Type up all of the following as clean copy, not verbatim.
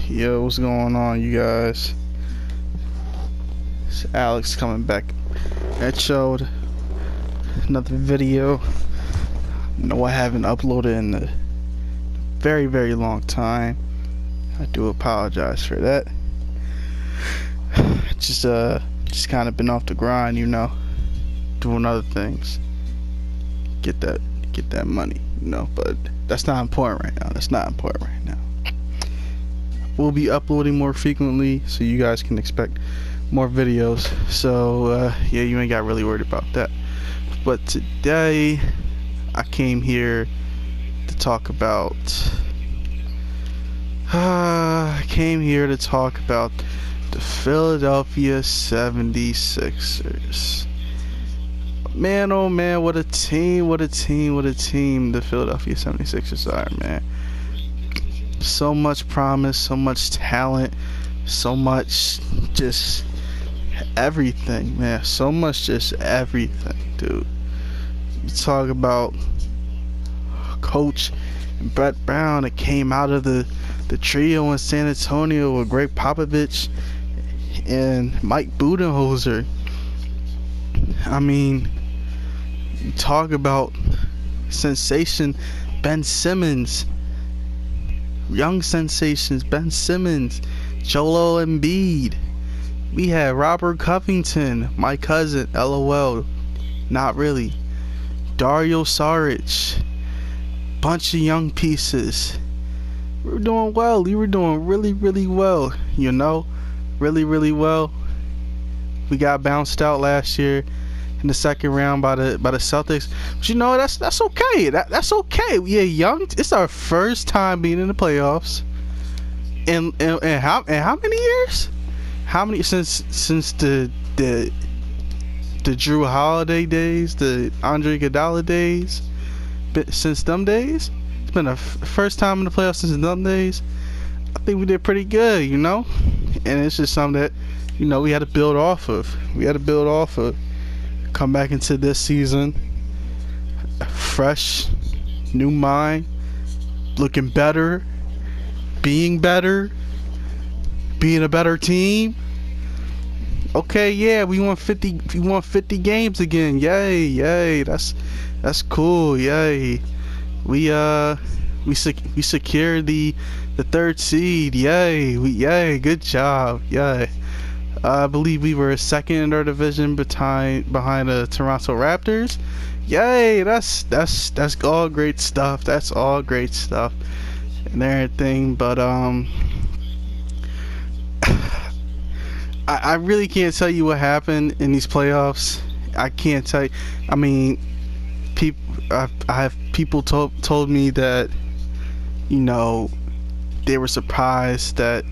Yo, what's going on, you guys? It's Alex coming back. I showed another video. No, I haven't uploaded in a very, very long time. I do apologize for that. Just kind of been off the grind, you know, doing other things. Get that money, you know. But that's not important right now. That's not important right now. We'll be uploading more frequently, so you guys can expect more videos. So yeah, you ain't got really worried about that. But today I came here to talk about the Philadelphia 76ers. Man, oh man, what a team, the Philadelphia 76ers are, man. So much promise, so much talent, so much just everything, man. So much just everything, dude. You talk about Coach Brett Brown that came out of the trio in San Antonio with Greg Popovich and Mike Budenholzer. I mean, you talk about sensation Ben Simmons, young sensations Ben Simmons, Joel Embiid. We had Robert Covington, my cousin, LOL, not really. Dario Saric, bunch of young pieces. We were doing well. We were doing really, really well. You know, really, really well. We got bounced out last year in the second round by the Celtics. But you know, that's okay. That's okay. We are young. It's our first time being in the playoffs. And how many years? How many since the Drew Holiday days, the Andre Iguodala days? Since them days, it's been the first time in the playoffs since them days. I think we did pretty good, you know. And it's just something that, you know, we had to build off of. Come back into this season fresh, new mind, looking better, being a better team. Okay, yeah, we won 50 games again. Yay. That's cool. Yay. We secured the third seed. Yay. Good job. Yay. I believe we were second in our division behind the Toronto Raptors. Yay, that's all great stuff. That's all great stuff and everything. But I really can't tell you what happened in these playoffs. I can't tell you. I mean, I have people told me that, you know, they were surprised that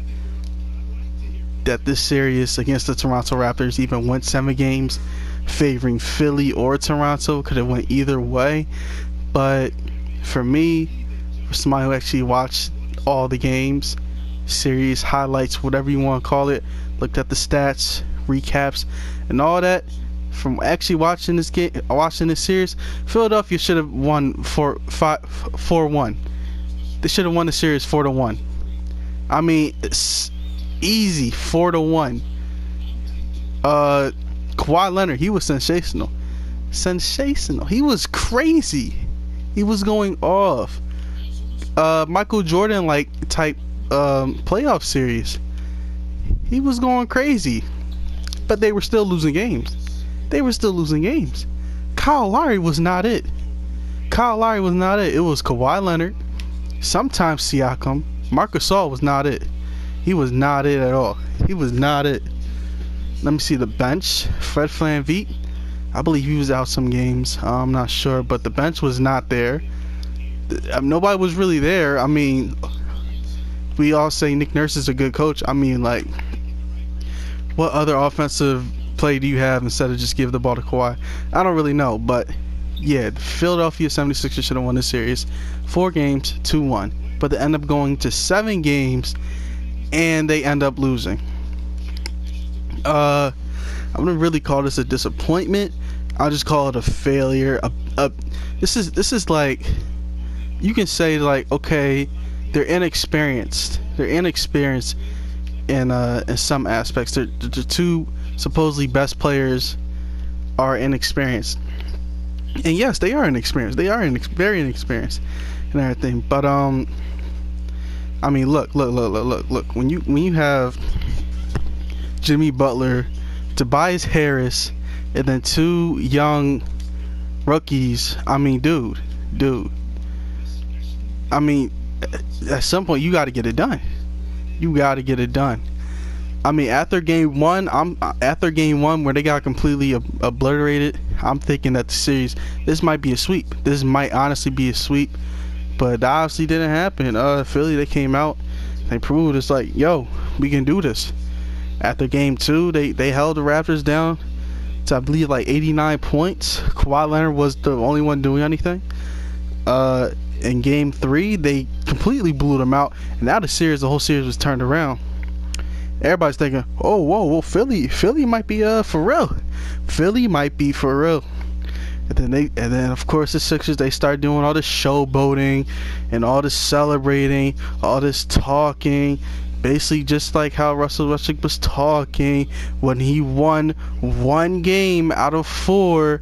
this series against the Toronto Raptors even went 7 games, favoring Philly or Toronto. Could have went either way. But for me, for somebody who actually watched all the games, series highlights, whatever you want to call it, looked at the stats, recaps, and all that, from actually watching this series, Philadelphia should have won 4-1. They should have won the series 4-1. I mean, it's easy, 4-1. Kawhi Leonard, he was sensational. He was crazy. He was going off. Michael Jordan type playoff series. He was going crazy, but they were still losing games. Kyle Lowry was not it. It was Kawhi Leonard, sometimes Siakam. Marc Gasol was not it. He was not it at all. Let me see the bench. Fred VanVleet, I believe he was out some games. I'm not sure, but the bench was not there. Nobody was really there. I mean, we all say Nick Nurse is a good coach. I mean, like, what other offensive play do you have instead of just give the ball to Kawhi? I don't really know, but yeah, the Philadelphia 76ers should have won this series. 4 games, 2-1. But they end up going to 7 games, and they end up losing. I wouldn't really call this a disappointment. I'll just call it a failure. This is like, you can say like, okay, they're inexperienced. They're inexperienced in some aspects. The two supposedly best players are inexperienced, and yes, they are inexperienced. They are very inexperienced and everything. But I mean, look. When you have Jimmy Butler, Tobias Harris, and then two young rookies, I mean, dude. I mean, at some point you got to get it done. You got to get it done. I mean, after game one where they got completely obliterated, I'm thinking that the series, this might be a sweep. This might honestly be a sweep, but that obviously didn't happen. Philly, they came out, they proved it's like, yo, we can do this. After game two, they held the Raptors down to, I believe, like 89 points. Kawhi Leonard was the only one doing anything. In game three, they completely blew them out, and now the whole series was turned around. Everybody's thinking, oh, whoa, Philly might be for real. Philly might be for real. And then of course the Sixers, they start doing all this showboating and all this celebrating, all this talking, basically just like how Russell Westbrook was talking when he won one game out of 4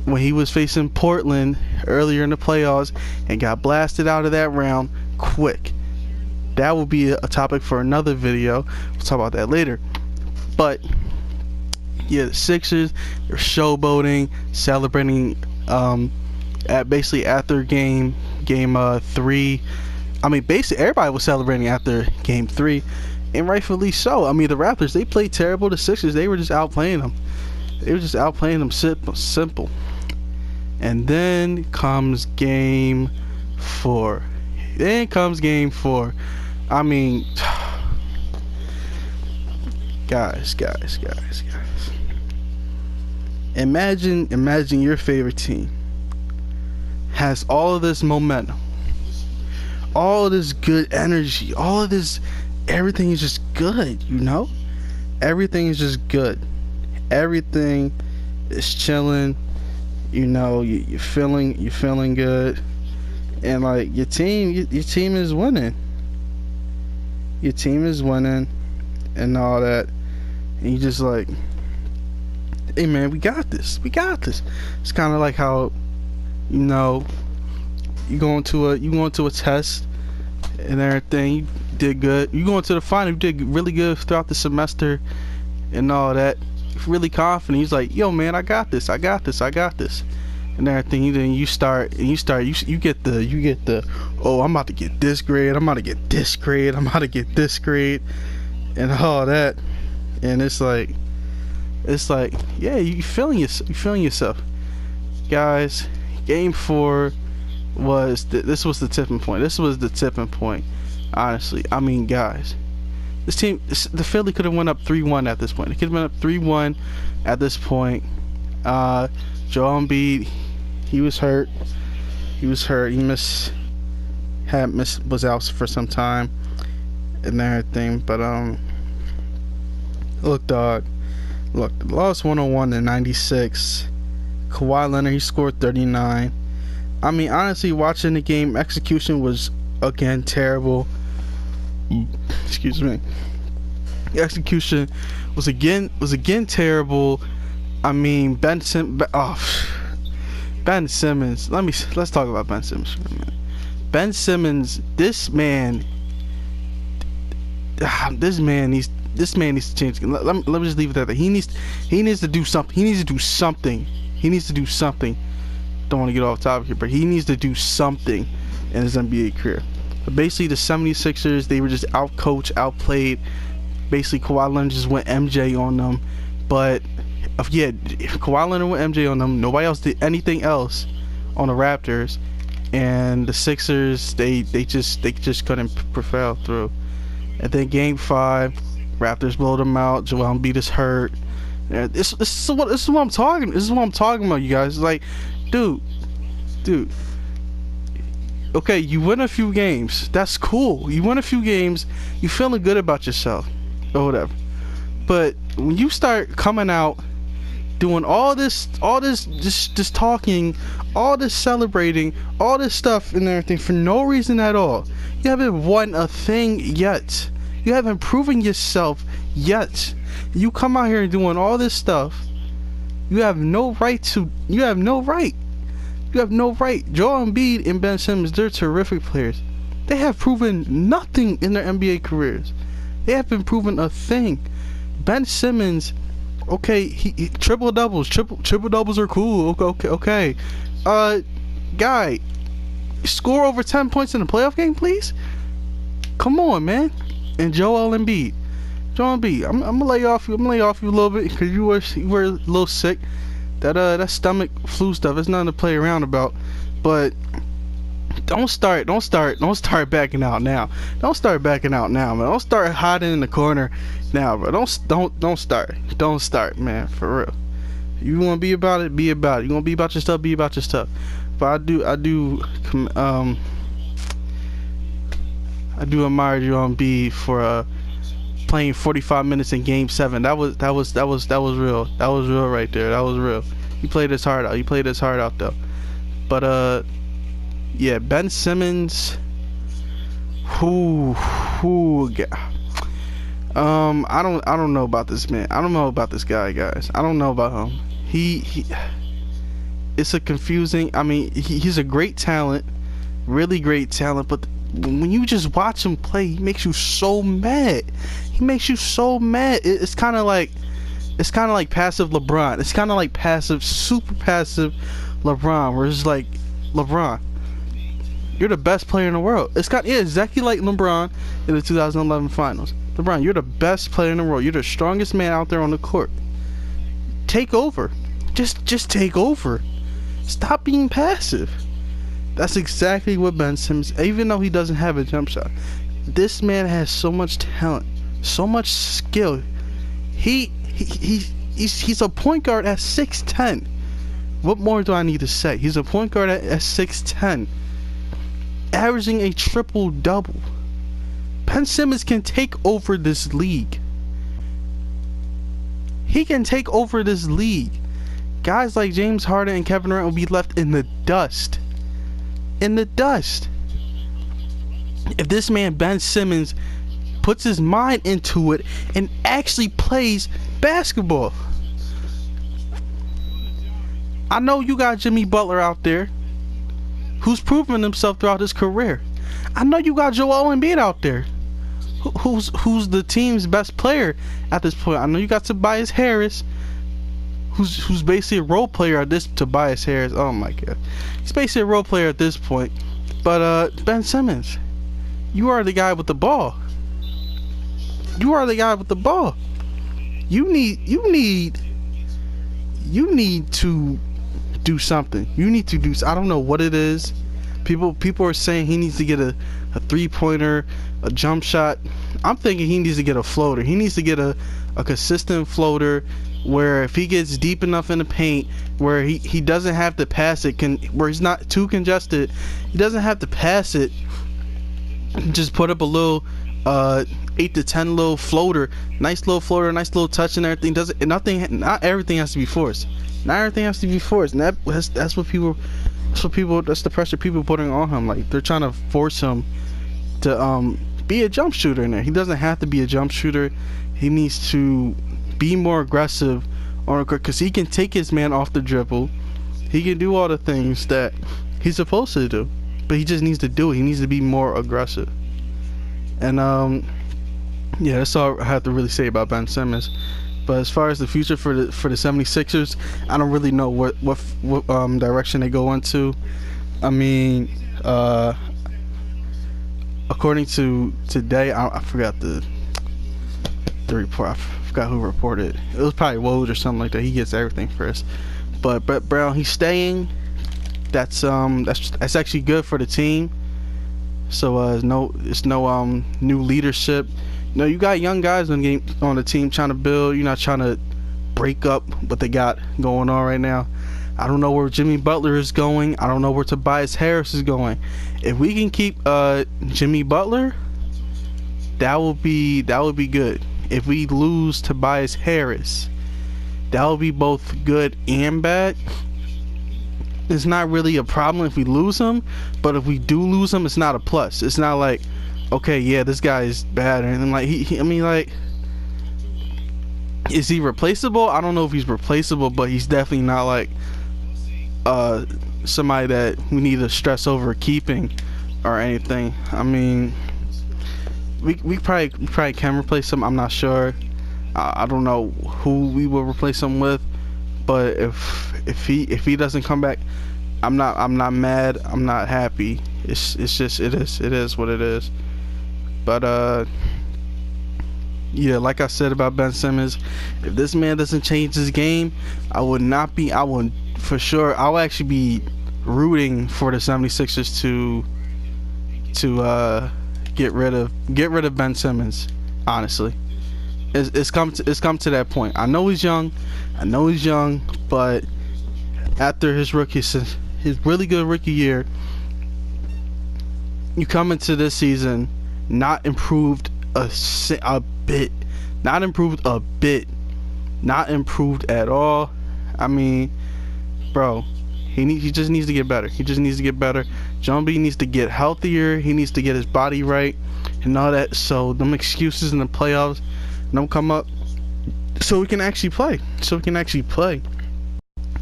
when he was facing Portland earlier in the playoffs and got blasted out of that round quick. That will be a topic for another video. We'll talk about that later. But yeah, the Sixers are showboating, celebrating basically after game 3. I mean, basically everybody was celebrating after game 3, and rightfully so. I mean, the Raptors, they played terrible. The Sixers, they were just outplaying them. Simple. And then comes game 4. I mean, guys. Imagine your favorite team has all of this momentum, all of this good energy, all of this, everything is just good, you know? Everything is just good. Everything is chilling, you know, you're feeling good. And like your team is winning. Your team is winning and all that. And you just like, hey man, we got this. It's kind of like how, you know, you go into a test and everything, you did good. You go into the final, you did really good throughout the semester and all that. You're really confident. He's like, yo man, I got this. And everything. You get the oh, I'm about to get this grade, I'm about to get this grade, and all that. And it's like, yeah, you feeling yourself, guys. Game 4 was this was the tipping point. Honestly, I mean, guys, the Philly could have went up 3-1 at this point. It could have been up 3-1 at this point. Joel Embiid, he was hurt. He was out for some time and everything. But look, dog. Look, the loss 101 to 96. Kawhi Leonard, he scored 39. I mean, honestly, watching the game, execution was again terrible. Excuse me. The execution was again terrible. I mean, Ben Simmons. Let's talk about Ben Simmons for a minute. Ben Simmons, this man needs to change. Let me just leave it at that. He needs to do something. Don't want to get off topic here, but he needs to do something in his NBA career. But basically, the 76ers, they were just outplayed. Basically, Kawhi Leonard just went MJ on them. But yeah, Kawhi Leonard went MJ on them. Nobody else did anything else on the Raptors, and the Sixers, they just couldn't prevail through. And then Game 5, Raptors blow them out. Joel Embiid is hurt. This is what I'm talking. This is what I'm talking about, you guys. Like, dude. Okay, you win a few games. That's cool. You win a few games. You feeling good about yourself, or whatever. But when you start coming out doing all this just talking, all this celebrating, all this stuff and everything for no reason at all. You haven't won a thing yet. You haven't proven yourself yet. You come out here and doing all this stuff. You have no right to. You have no right. You have no right. Joel Embiid and Ben Simmons, they're terrific players. They have proven nothing in their NBA careers. They haven't proven a thing. Ben Simmons, okay, he triple doubles. Triple doubles are cool. Okay. Guy, score over 10 points in a playoff game, please. Come on, man. And Joel Embiid. I'm gonna lay off you. I'm gonna lay off you a little bit because you were a little sick. That stomach flu stuff is nothing to play around about. But don't start backing out now. Don't start backing out now, man. Don't start hiding in the corner now, bro. Don't start, man. For real. You want to be about it, be about it. You want to be about your stuff, be about your stuff. But I do admire you on B for playing 45 minutes in Game 7. That was real. That was real right there. That was real. You played his heart out. Though. But yeah, Ben Simmons. I don't know about this man. I don't know about this guy, guys. I don't know about him. It's a confusing. I mean, he's a great talent, really great talent, but when you just watch him play, he makes you so mad. It's kind of like passive LeBron. It's kind of like super passive LeBron, where it's like, LeBron, you're the best player in the world. It's exactly like LeBron in the 2011 finals. LeBron, you're the best player in the world. You're the strongest man out there on the court. Take over. Just take over. Stop being passive. That's exactly what Ben Simmons, even though he doesn't have a jump shot. This man has so much talent, so much skill. He's a point guard at 6'10". What more do I need to say? He's a point guard at 6'10", averaging a triple double. Ben Simmons can take over this league. He can take over this league. Guys like James Harden and Kevin Durant will be left in the dust. If this man Ben Simmons puts his mind into it and actually plays basketball. I know you got Jimmy Butler out there who's proven himself throughout his career. I know you got Joel Embiid out there who's the team's best player at this point. I know you got Tobias Harris who's basically a role player at this. Tobias Harris, oh my god, he's basically a role player at this point. But Ben Simmons, you are the guy with the ball. You need to do something. I don't know what it is. People are saying he needs to get a 3-pointer, a jump shot. I'm thinking he needs to get a floater. He needs to get a consistent floater where if he gets deep enough in the paint where he doesn't have to pass it, where he's not too congested, he doesn't have to pass it, just put up a little 8 to 10 little floater, nice little touch and everything. Not everything has to be forced. And that's the pressure people putting on him. Like, they're trying to force him to be a jump shooter in there. He doesn't have to be a jump shooter. He needs to be more aggressive on the court, because he can take his man off the dribble. He can do all the things that he's supposed to do, but he just needs to do it. He needs to be more aggressive. And yeah, that's all I have to really say about Ben Simmons. But as far as the future for the 76ers, I don't really know what direction they go into. I mean, according to today, I forgot the report. I forgot who reported. It was probably Woj or something like that. He gets everything first. But Brett Brown, he's staying. That's actually good for the team. So it's no new leadership. No, you got young guys on the team trying to build. You're not trying to break up what they got going on right now. I don't know where Jimmy Butler is going. I don't know where Tobias Harris is going. If we can keep Jimmy Butler, that would be good. If we lose Tobias Harris, that would be both good and bad. It's not really a problem if we lose him, but if we do lose him, it's not a plus. It's not like, okay, yeah, this guy is bad, and like I mean, like, is he replaceable? I don't know if he's replaceable, but he's definitely not like somebody that we need to stress over keeping or anything. I mean, we probably can replace him. I'm not sure. I don't know who we will replace him with, but if he doesn't come back, I'm not mad. I'm not happy. It's just it is what it is. But yeah, like I said about Ben Simmons, if this man doesn't change his game, I would for sure, I'll actually be rooting for the 76ers to get rid of Ben Simmons. Honestly, it's come to that point. I know he's young, but after his really good rookie year, you come into this season not improved a bit, not improved at all. I mean, bro, he just needs to get better. John B needs to get healthier. He needs to get his body right and all that. So them excuses in the playoffs don't come up. So we can actually play.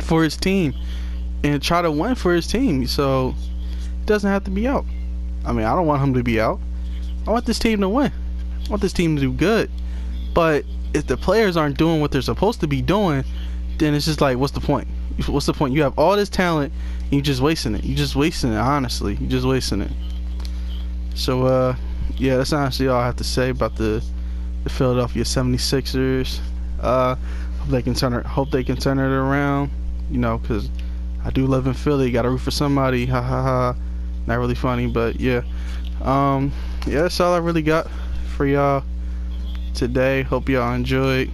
For his team and try to win for his team. So he doesn't have to be out. I mean, I don't want him to be out. I want this team to win. I want this team to do good. But if the players aren't doing what they're supposed to be doing, then it's just like, what's the point? You have all this talent and you're just wasting it. Honestly, you're just wasting it. So yeah, that's honestly all I have to say about the Philadelphia 76ers. Hope they can turn it around, you know, because I do live in Philly. Gotta root for somebody. Ha ha ha. Not really funny, but yeah. Yeah, that's all I really got for y'all today. Hope y'all enjoyed.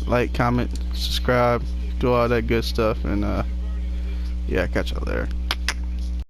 Like, comment, subscribe, do all that good stuff, and yeah, catch y'all later.